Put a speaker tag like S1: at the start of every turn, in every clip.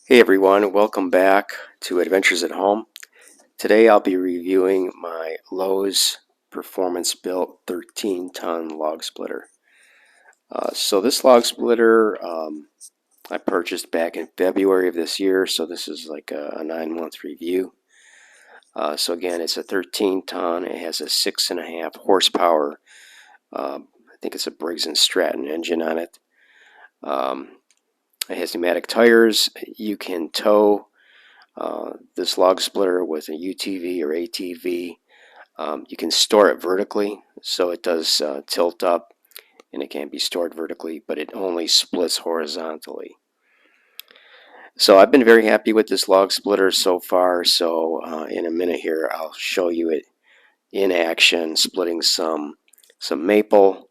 S1: Hey everyone, welcome back to Adventures at Home. Today I'll be reviewing my Lowe's Performance Built 13-ton log splitter. So this log splitter I purchased back in February of this year, so this is like a 9-month review. So again, it's a 13-ton. It has a 6.5 horsepower, I think it's a Briggs & Stratton engine on it. It has pneumatic tires. You can tow this log splitter with a UTV or ATV. You can store it vertically, so it does tilt up and it can be stored vertically, but it only splits horizontally. So I've been very happy with this log splitter so far. So in a minute here I'll show you it in action, splitting some maple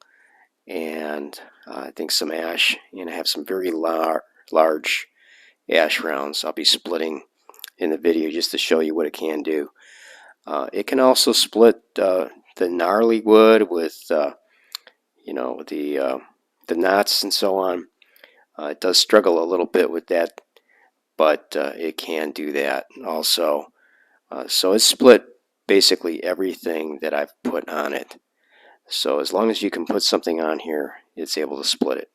S1: and I think some ash, and I have some very large ash rounds I'll be splitting in the video just to show you what it can do. It can also split the gnarly wood with the knots and so on. It does struggle a little bit with that, but it can do that also. So it's split basically everything that I've put on it. So as long as you can put something on here, it's able to split it.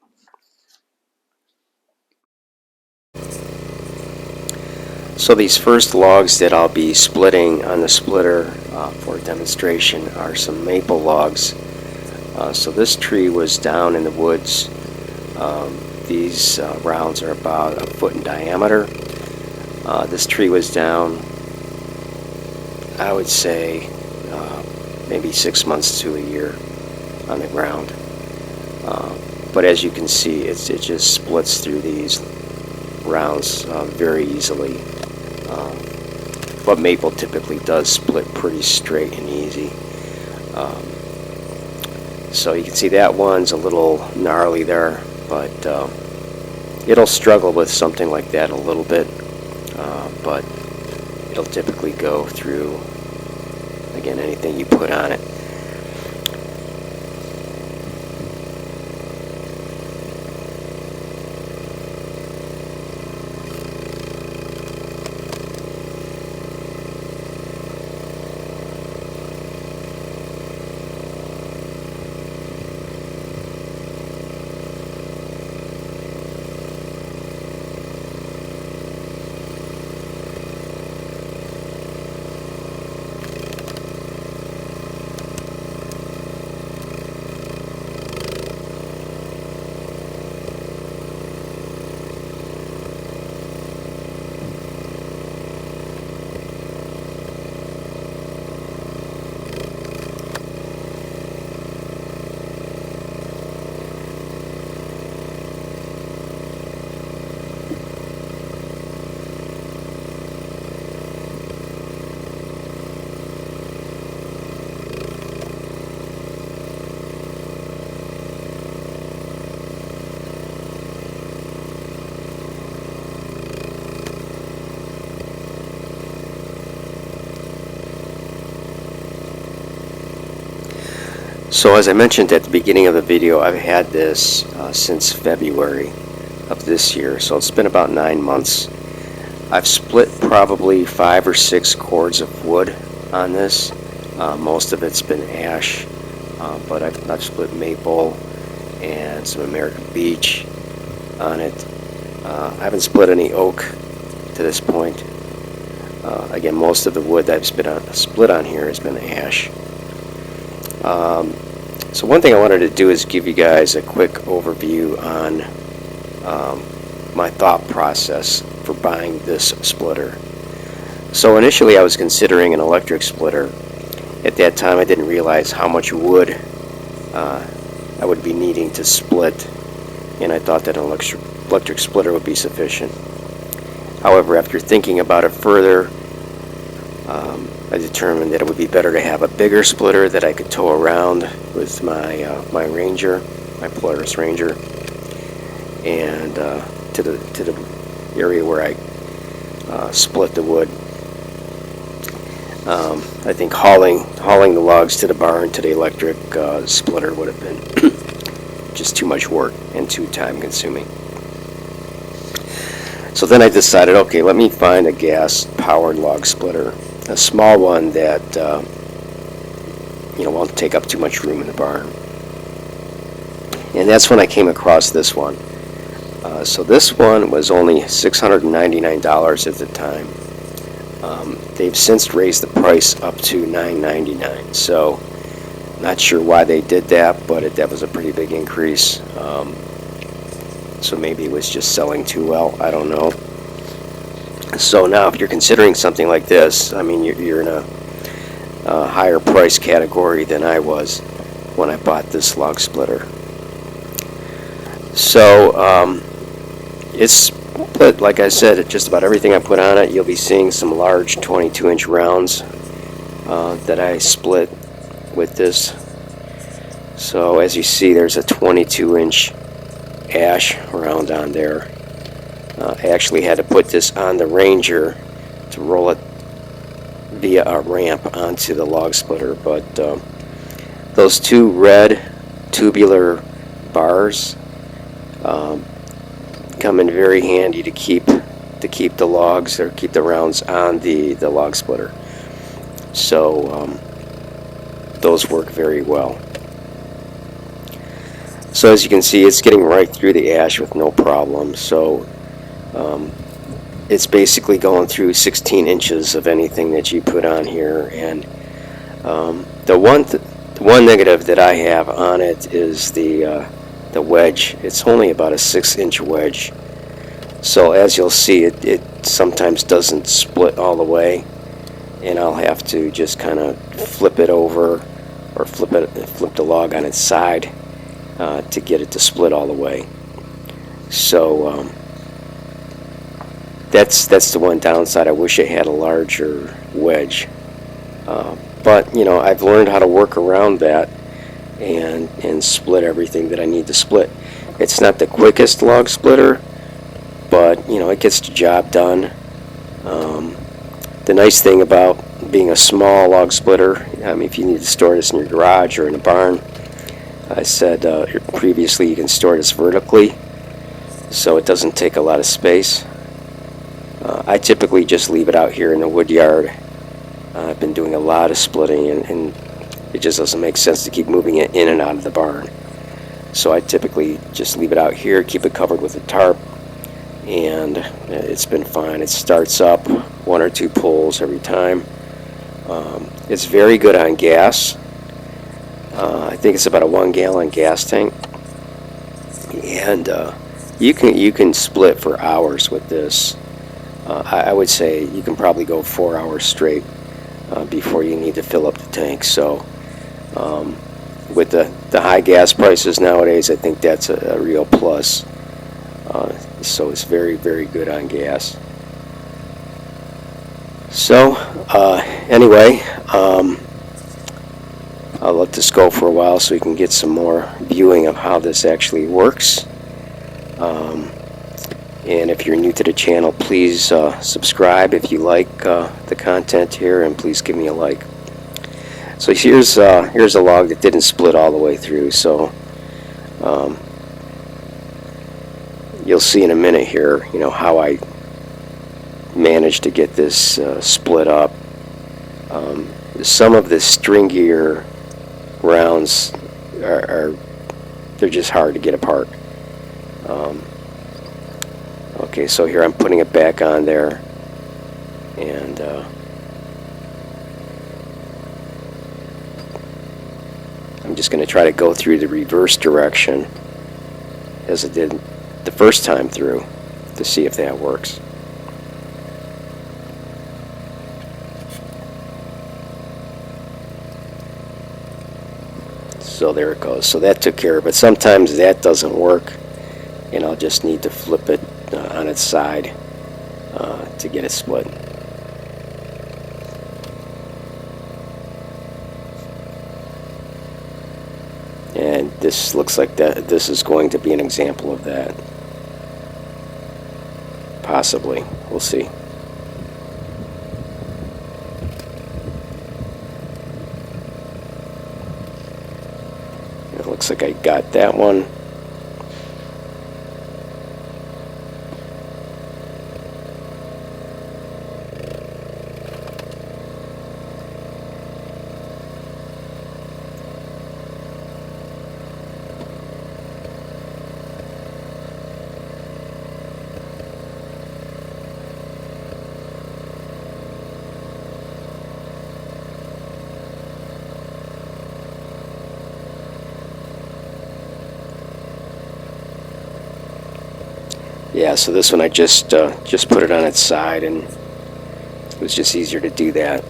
S1: So these first logs that I'll be splitting on the splitter for demonstration are some maple logs. So this tree was down in the woods. These rounds are about 1 foot in diameter. This tree was down, I would say, maybe 6 months to a year on the ground. But as you can see, it just splits through these rounds very easily. But maple typically does split pretty straight and easy. So you can see that one's a little gnarly there, but it'll struggle with something like that a little bit, but it'll typically go through, again, anything you put on it. So as I mentioned at the beginning of the video, I've had this since February of this year, so it's been about 9 months. I've split probably 5 or 6 cords of wood on this. Most of it's been ash, but I've split maple and some American beech on it. I haven't split any oak to this point. Again, most of the wood that I've split on here has been ash. So one thing I wanted to do is give you guys a quick overview on my thought process for buying this splitter. So initially I was considering an electric splitter. At that time I didn't realize how much wood I would be needing to split, and I thought that an electric splitter would be sufficient. However, after thinking about it further, I determined that it would be better to have a bigger splitter that I could tow around with my Ranger, my Polaris Ranger, and to the area where I split the wood. I think hauling the logs to the barn to the electric splitter would have been just too much work and too time consuming. So then I decided, okay, let me find a gas-powered log splitter, a small one that won't take up too much room in the barn. And that's when I came across this one. So this one was only $699 at the time. They've since raised the price up to $999. So not sure why they did that, but that was a pretty big increase. So maybe it was just selling too well. I don't know. So now, if you're considering something like this, I mean, you're in a higher price category than I was when I bought this log splitter. So it's split, like I said, just about everything I put on it. You'll be seeing some large 22-inch rounds that I split with this. So as you see, there's a 22-inch ash round on there. I actually had to put this on the Ranger to roll it via a ramp onto the log splitter, but those two red tubular bars come in very handy to keep the logs, or keep the rounds on the log splitter. So those work very well. So as you can see, it's getting right through the ash with no problem. So it's basically going through 16 inches of anything that you put on here. And the one negative that I have on it is the wedge. It's only about a 6-inch wedge. So as you'll see, it sometimes doesn't split all the way, and I'll have to just kind of flip it over, or flip the log on its side to get it to split all the way. So that's the one downside. I wish it had a larger wedge, but I've learned how to work around that and split everything that I need to split. It's not the quickest log splitter, but it gets the job done. The nice thing about being a small log splitter, I mean, if you need to store this in your garage or in a barn, I said previously you can store this vertically, so it doesn't take a lot of space. I typically just leave it out here in the wood yard. I've been doing a lot of splitting, and it just doesn't make sense to keep moving it in and out of the barn. So I typically just leave it out here, keep it covered with a tarp, and it's been fine. It starts up 1 or 2 pulls every time. It's very good on gas. I think it's about a 1-gallon gas tank, and you can split for hours with this. I would say you can probably go 4 hours straight before you need to fill up the tank. So with the high gas prices nowadays, I think that's a real plus. So it's very, very good on gas. So anyway, I'll let this go for a while so you can get some more viewing of how this actually works. And if you're new to the channel, please subscribe if you like the content here, and please give me a like. So here's a log that didn't split all the way through. So you'll see in a minute here, how I managed to get this split up. Some of the stringier rounds they're just hard to get apart. Okay, so here I'm putting it back on there, and I'm just going to try to go through the reverse direction as I did the first time through to see if that works. So there it goes. So that took care of it. Sometimes that doesn't work, and I'll just need to flip it on its side to get it split. And this looks like that. This is going to be an example of that. Possibly. We'll see. It looks like I got that one. Yeah, so this one I just put it on its side, and it was just easier to do that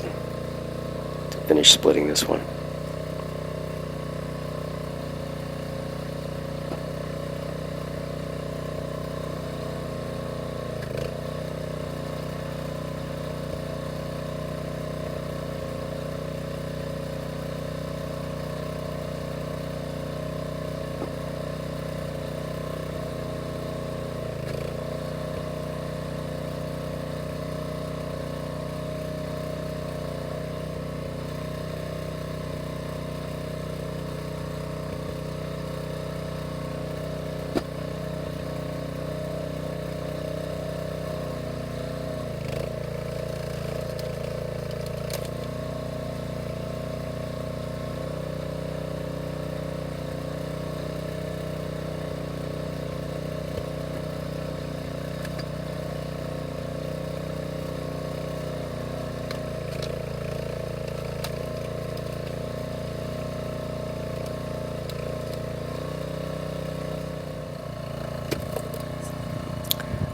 S1: to finish splitting this one.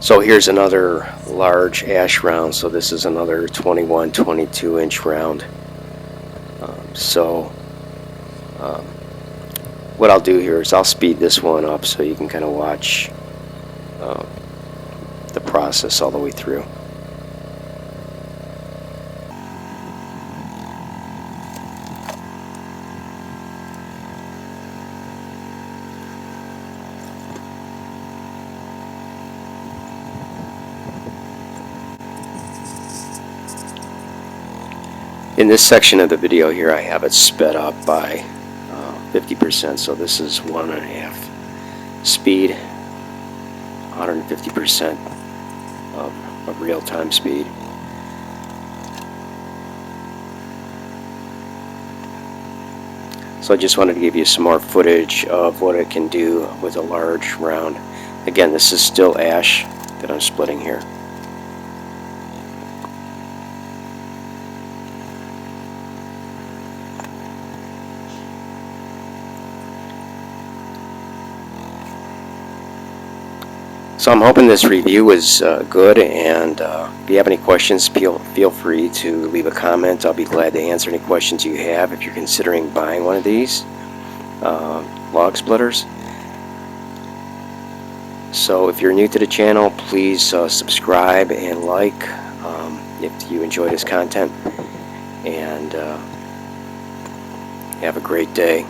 S1: So here's another large ash round. So this is another 21, 22 inch round. What I'll do here is I'll speed this one up so you can kind of watch the process all the way through. In this section of the video here, I have it sped up by 50%, so this is 1.5 speed, 150% of real-time speed. So I just wanted to give you some more footage of what it can do with a large round. Again, this is still ash that I'm splitting here. So I'm hoping this review was good, and if you have any questions, feel free to leave a comment. I'll be glad to answer any questions you have if you're considering buying one of these log splitters. So if you're new to the channel, please subscribe and like if you enjoy this content, and have a great day.